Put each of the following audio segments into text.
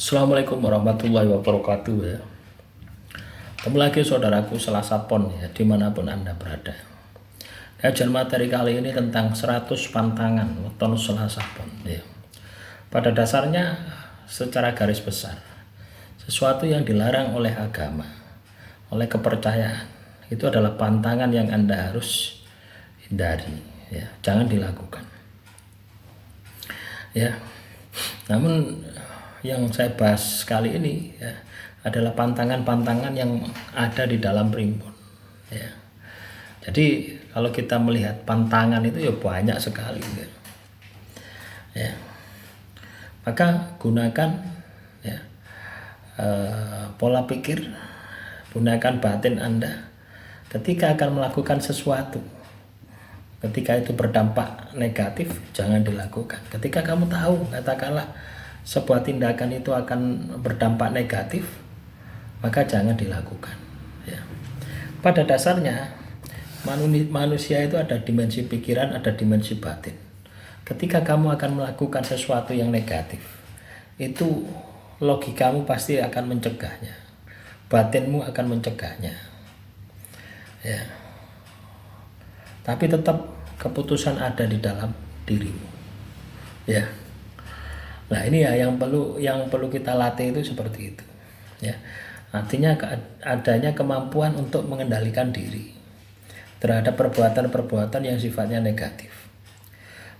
Assalamualaikum warahmatullahi wabarakatuh ya. Ketemu lagi saudaraku Selasa Pon ya, dimanapun Anda berada. Kajian materi kali ini tentang 100 pantangan weton Selasa Pon ya. Pada dasarnya secara garis besar, sesuatu yang dilarang oleh agama, oleh kepercayaan, itu adalah pantangan yang Anda harus hindari ya, jangan dilakukan. Ya. Namun yang saya bahas kali ini ya, adalah pantangan-pantangan yang ada di dalam primbon ya. Jadi kalau kita melihat pantangan itu ya banyak sekali ya. Maka gunakan ya, pola pikir, gunakan batin Anda ketika akan melakukan sesuatu. Ketika itu berdampak negatif, jangan dilakukan. Ketika kamu tahu, katakanlah sebuah tindakan itu akan berdampak negatif, maka jangan dilakukan ya. Pada dasarnya manusia itu ada dimensi pikiran, ada dimensi batin. Ketika kamu akan melakukan sesuatu yang negatif, itu logikamu pasti akan mencegahnya, batinmu akan mencegahnya ya. Tapi tetap keputusan ada di dalam dirimu ya. Nah ini ya yang perlu kita latih itu seperti itu ya. Artinya adanya kemampuan untuk mengendalikan diri terhadap perbuatan-perbuatan yang sifatnya negatif.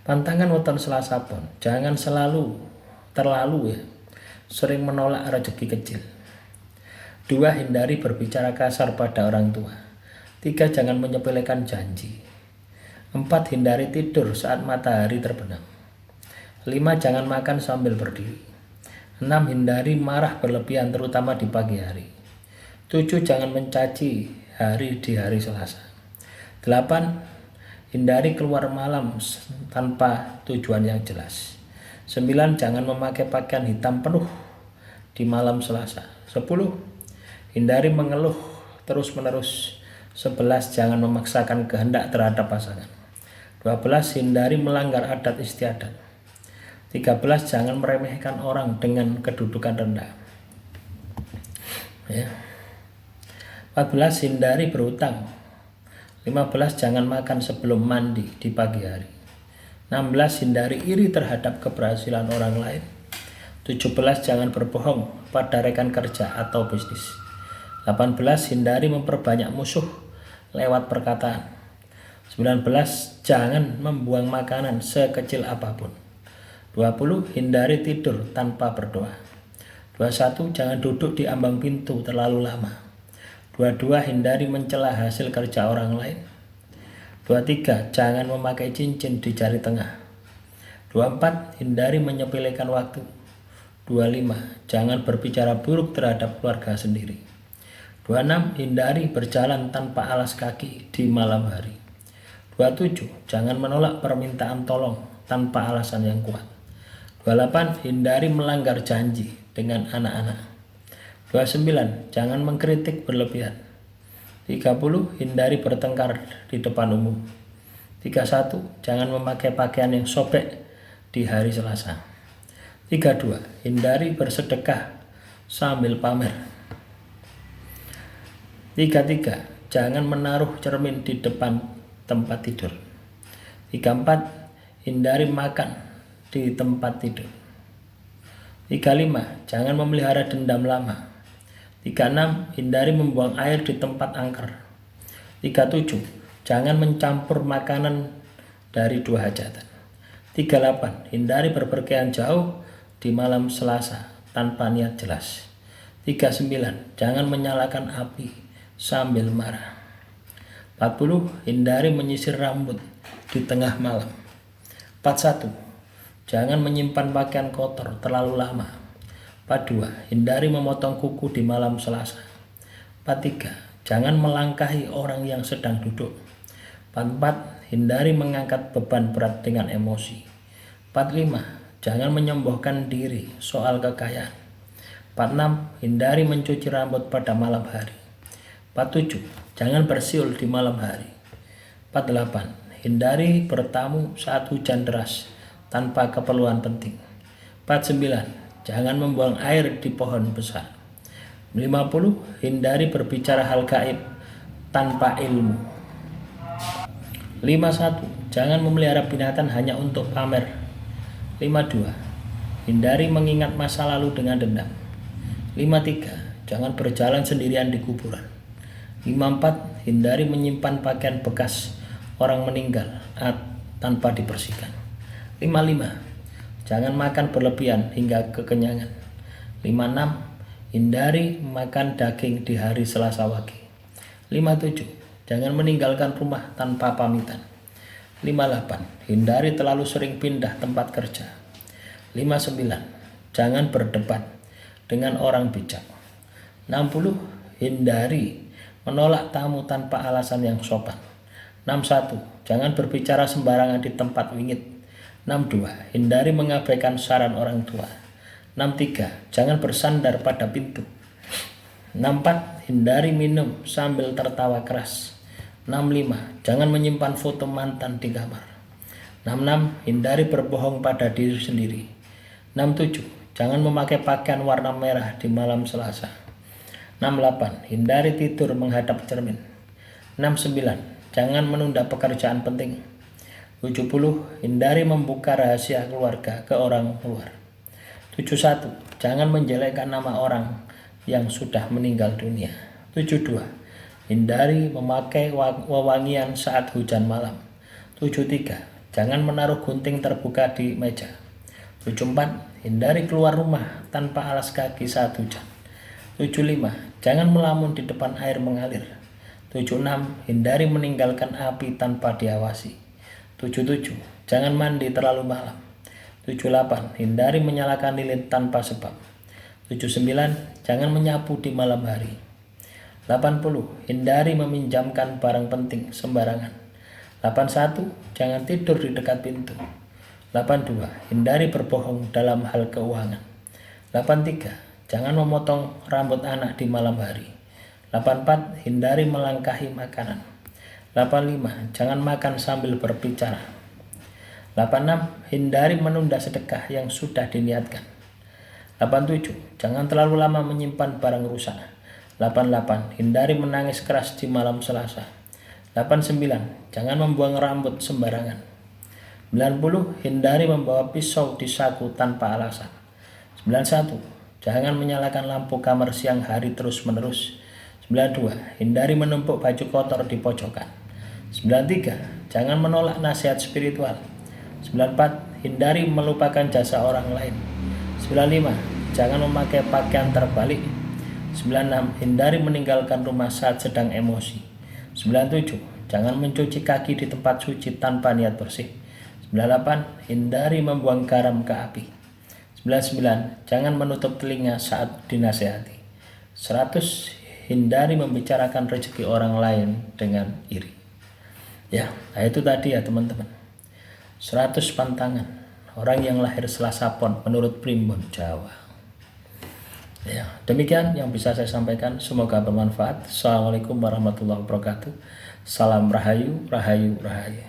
Pantangan weton Selasa Pon, jangan terlalu ya sering menolak rezeki kecil. 2. Hindari berbicara kasar pada orang tua. 3. Jangan menyepelekan janji. 4. Hindari tidur saat matahari terbenam. 5. Jangan makan sambil berdiri. 6. Hindari marah berlebihan terutama di pagi hari. 7. Jangan mencaci di hari Selasa. 8. Hindari keluar malam tanpa tujuan yang jelas. 9. Jangan memakai pakaian hitam penuh di malam Selasa. 10. Hindari mengeluh terus-menerus. 11. Jangan memaksakan kehendak terhadap pasangan. 12. Hindari melanggar adat istiadat. 13. Jangan meremehkan orang dengan kedudukan rendah ya. 14. Hindari berhutang. 15. Jangan makan sebelum mandi di pagi hari. 16. Hindari iri terhadap keberhasilan orang lain. 17. Jangan berbohong pada rekan kerja atau bisnis. 18. Hindari memperbanyak musuh lewat perkataan. 19. Jangan membuang makanan sekecil apapun. 20. Hindari tidur tanpa berdoa. 21. Jangan duduk di ambang pintu terlalu lama. 22. Hindari mencela hasil kerja orang lain. 23. Jangan memakai cincin di jari tengah. 24. Hindari menyepelekan waktu. 25. Jangan berbicara buruk terhadap keluarga sendiri. 26. Hindari berjalan tanpa alas kaki di malam hari. 27. Jangan menolak permintaan tolong tanpa alasan yang kuat. 28. Hindari melanggar janji dengan anak-anak. 29. Jangan mengkritik berlebihan. 30. Hindari bertengkar di depan umum. 31. Jangan memakai pakaian yang sobek di hari Selasa. 32. Hindari bersedekah sambil pamer. 33. Jangan menaruh cermin di depan tempat tidur. 34. Hindari makan di tempat tidur. 35. Jangan memelihara dendam lama. 36. Hindari membuang air di tempat angker. 37. Jangan mencampur makanan dari 2 hajatan. 38. Hindari berpergian jauh di malam Selasa tanpa niat jelas. 39. Jangan menyalakan api sambil marah. 40. Hindari menyisir rambut di tengah malam. 41. Jangan menyimpan pakaian kotor terlalu lama. 42. Hindari memotong kuku di malam Selasa. 43. Jangan melangkahi orang yang sedang duduk. 44. Hindari mengangkat beban berat dengan emosi. 45. Jangan menyombongkan diri soal kekayaan. 46. Hindari mencuci rambut pada malam hari. 47. Jangan bersiul di malam hari. 48. Hindari bertamu saat hujan deras tanpa keperluan penting. 49. jangan membuang air di pohon besar. 50. Hindari berbicara hal gaib tanpa ilmu. 51. Jangan memelihara binatang hanya untuk pamer. 52. Hindari mengingat masa lalu dengan dendam. 53. Jangan berjalan sendirian di kuburan. 54. Hindari menyimpan pakaian bekas orang meninggal tanpa dibersihkan. 55. Jangan makan berlebihan hingga kekenyangan. 56. Hindari makan daging di hari Selasa Wage. 57. Jangan meninggalkan rumah tanpa pamitan. 58. Hindari terlalu sering pindah tempat kerja. 59. Jangan berdebat dengan orang bijak. 60. Hindari menolak tamu tanpa alasan yang sopan. 61. Jangan berbicara sembarangan di tempat wingit. 62. Hindari mengabaikan saran orang tua. 63. Jangan bersandar pada pintu. 64. Hindari minum sambil tertawa keras. 65. Jangan menyimpan foto mantan di kamar. 66. Hindari berbohong pada diri sendiri. 67. Jangan memakai pakaian warna merah di malam Selasa. 68. Hindari tidur menghadap cermin. 69. Jangan menunda pekerjaan penting. 70. Hindari membuka rahasia keluarga ke orang luar. 71. Jangan menjelekkan nama orang yang sudah meninggal dunia. 72. Hindari memakai wewangian saat hujan malam. 73. Jangan menaruh gunting terbuka di meja. 74. Hindari keluar rumah tanpa alas kaki saat hujan. 75. Jangan melamun di depan air mengalir. 76. Hindari meninggalkan api tanpa diawasi. 77. Jangan mandi terlalu malam. 78. Hindari menyalakan lilin tanpa sebab. 79. Jangan menyapu di malam hari. 80. Hindari meminjamkan barang penting sembarangan. 81. Jangan tidur di dekat pintu. 82. Hindari berbohong dalam hal keuangan. 83. Jangan memotong rambut anak di malam hari. 84. Hindari melangkahi makanan. 85. Jangan makan sambil berbicara. 86. Hindari menunda sedekah yang sudah diniatkan. 87. Jangan terlalu lama menyimpan barang rusak. 88. Hindari menangis keras di malam Selasa. 89. Jangan membuang rambut sembarangan. 90. Hindari membawa pisau di saku tanpa alasan. 91. Jangan menyalakan lampu kamar siang hari terus-menerus. 92. Hindari menumpuk baju kotor di pojokan. 93. Jangan menolak nasihat spiritual. 94. Hindari melupakan jasa orang lain. 95. Jangan memakai pakaian terbalik. 96. Hindari meninggalkan rumah saat sedang emosi. 97. Jangan mencuci kaki di tempat suci tanpa niat bersih. 98. Hindari membuang garam ke api. 99. Jangan menutup telinga saat dinasehati. 100. Hindari membicarakan rezeki orang lain dengan iri. Ya, nah itu tadi ya teman-teman. 100 pantangan orang yang lahir Selasa Pon menurut Primbon Jawa. Ya, demikian yang bisa saya sampaikan. Semoga bermanfaat. Assalamualaikum warahmatullahi wabarakatuh. Salam Rahayu, Rahayu, Rahayu.